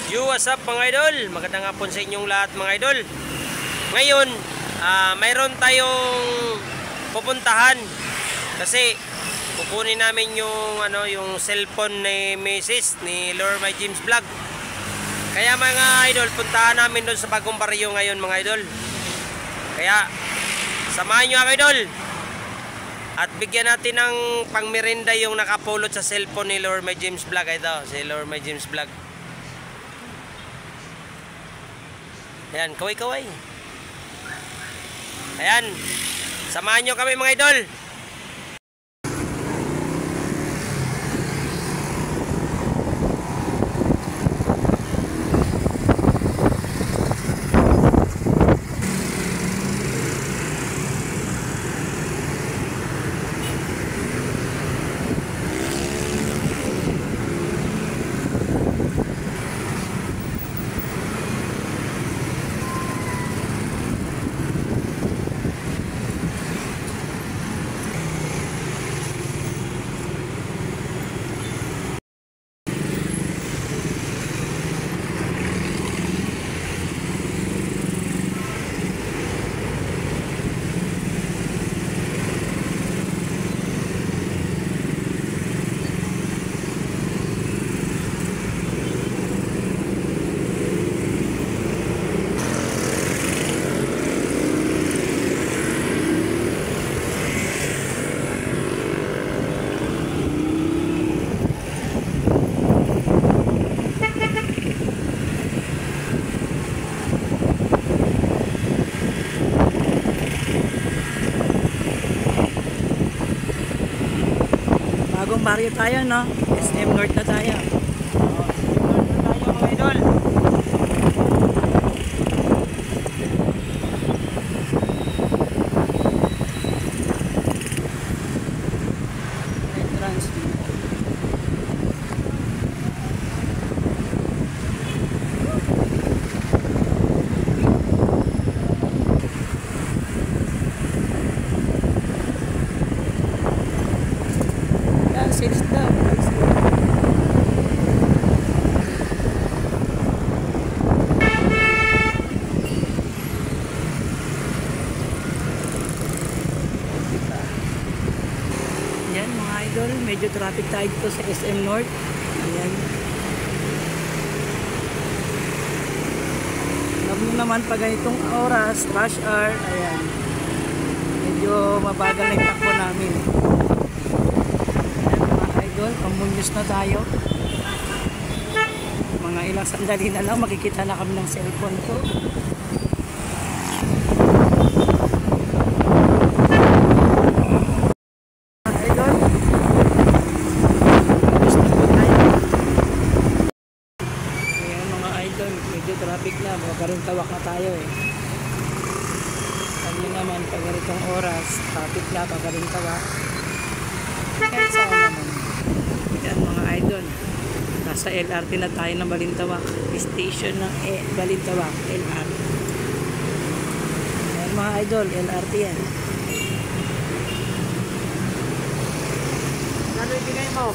Yo, what's up mga idol? Magandang hapon sa inyong lahat mga idol. Ngayon, mayroon tayong pupuntahan kasi kukunin namin yung cellphone ni Mrs. ni Lormay James Vlog. Kaya mga idol, puntahan namin doon sa bagong baryo ngayon mga idol. Kaya samahan nyo ako idol. At bigyan natin ng pangmerinda yung nakapulot sa cellphone ni Lormay James Vlog. Ito, si Lormay James Vlog. Ayan, kaway-kaway. Ayan, samahan nyo kami mga idol. Bagong baryo tayo, no? SM North na tayo. Mga idol. Entrance fee. Sales daw. Yan mga idol, medyo traffic tayo dito sa SM North. Ayan. Alam mo naman pag ganitong oras, rush hour, ayan. Medyo mabagal na yung takbo namin. Pamunyos na tayo. Mga ilang sandali na lang makikita na kami ng cellphone ko. Idol, pamunyos na po tayo. Ayan mga idol, medyo traffic na, magkaroon tawak na tayo eh. Kami naman pag ganitong oras, traffic na, magkaroon tawak. Kaya saan naman. Yan mga idol, nasa LRT na tayo ng Balintawak, station ng Balintawak, LRT. Yan mga idol, LRT yan. Ano ibigay mo?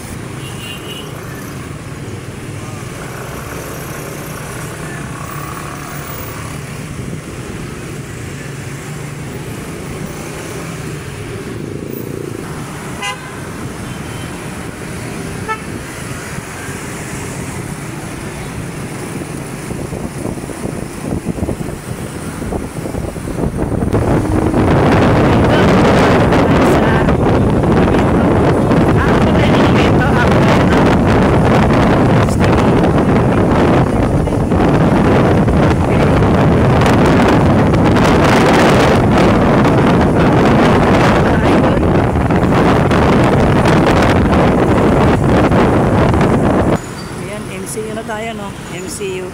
MCU na tayo, no? MCU.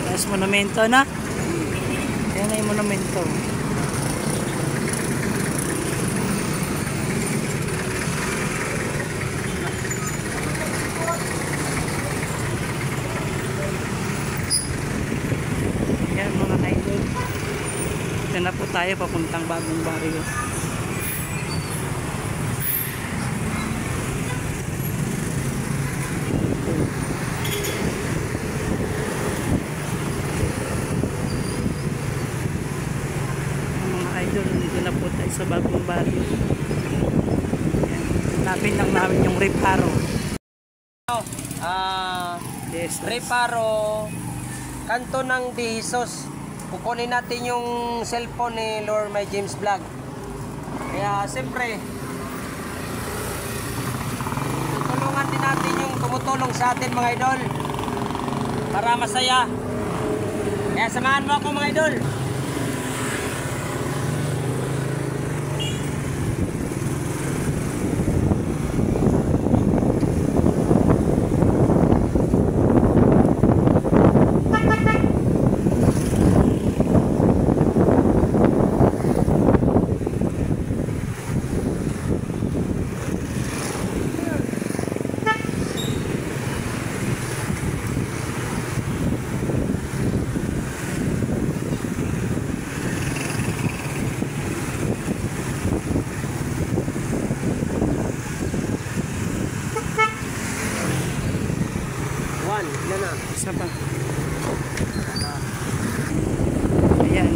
Tapos monumento na. Ayan na yung monumento. Ayan mga idol. Ito na po tayo papuntang bagong baryo. sa Bagong Barrio. Yan. Hanapin lang namin yung Reparo. Yes. Reparo, kanto ng De Jesus. Kukunin natin yung cellphone ni Lord My James Vlog. Kaya siyempre, tutulungan din natin yung tumutulong sa atin mga idol para masaya. Kaya samahan mo ako mga idol. Ilan na? Isa pa. Ayan.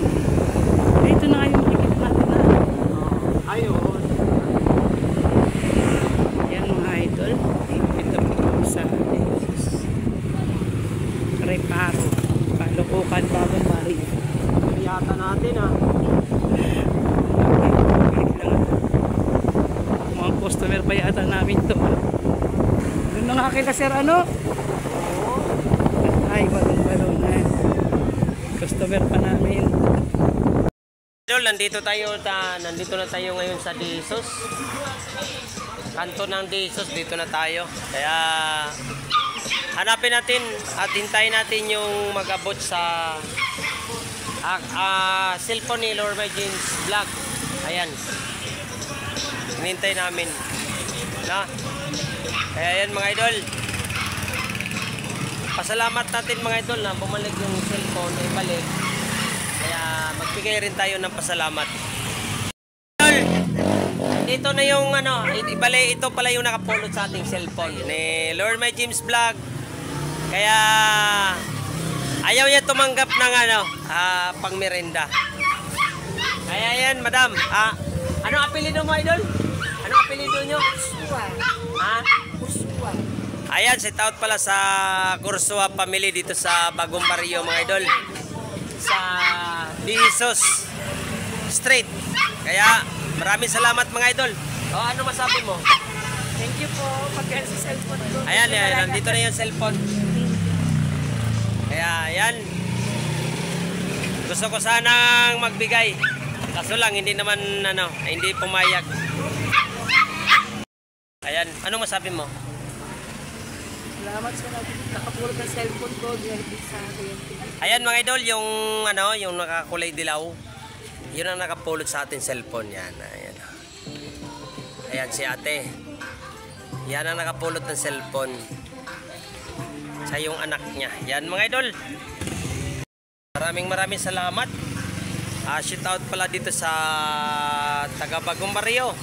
Dito na kayo makikita natin na. Ayun. Ayan mga idol. Ito po sa Reparo. Palukukan Bagong Barrio. Yata natin ah. Mga customer pa yata namin to. Doon na nga kila sir ano? Ay, balong-balong na. Customer pa namin. Idol, nandito na tayo ngayon sa De Jesus. Kanto ng De Jesus, dito na tayo. Kaya hanapin natin at hintayin natin yung mag-abot sa cellphone ni Lord My James Vlog. Ayan. Hinintay namin. Na? Kaya yan mga idol. Pasalamat natin mga idol na bumalik yung cellphone na ibalik. Kaya magbigay rin tayo ng pasalamat. Idol, dito na yung ibalik, ito pala yung nakapulot sa ating cellphone ni Lord My James Vlog. Kaya ayaw niya tumanggap ng pang merenda. Kaya yan madam, ano apelido mo idol? Ano apelido nyo? Kurswa. Ha? Kurswa. Ayan, set out pala sa Kurswa family dito sa Bagong Barrio mga idol. Sa De Jesus Street. Kaya maraming salamat mga idol. Ano masabi mo? Thank you po. Pagkain sa cellphone ko. Ayan, nandito na yung cellphone. Kaya ayan. Gusto ko sanang magbigay. Kaso lang hindi naman hindi pumayag. Ayan, anong masabi mo? Salamat sa nakapulot ng cellphone ko. Ginagabit sa akin. Ayan mga idol, yung nakakulay dilaw. Yun ang nakapulot sa ating cellphone yan. Ayan. Ayan si ate. Yan ang nakapulot ng cellphone. Sa yung anak niya. Yan mga idol. Maraming salamat. Shout out pala dito sa taga Bagong Barrio.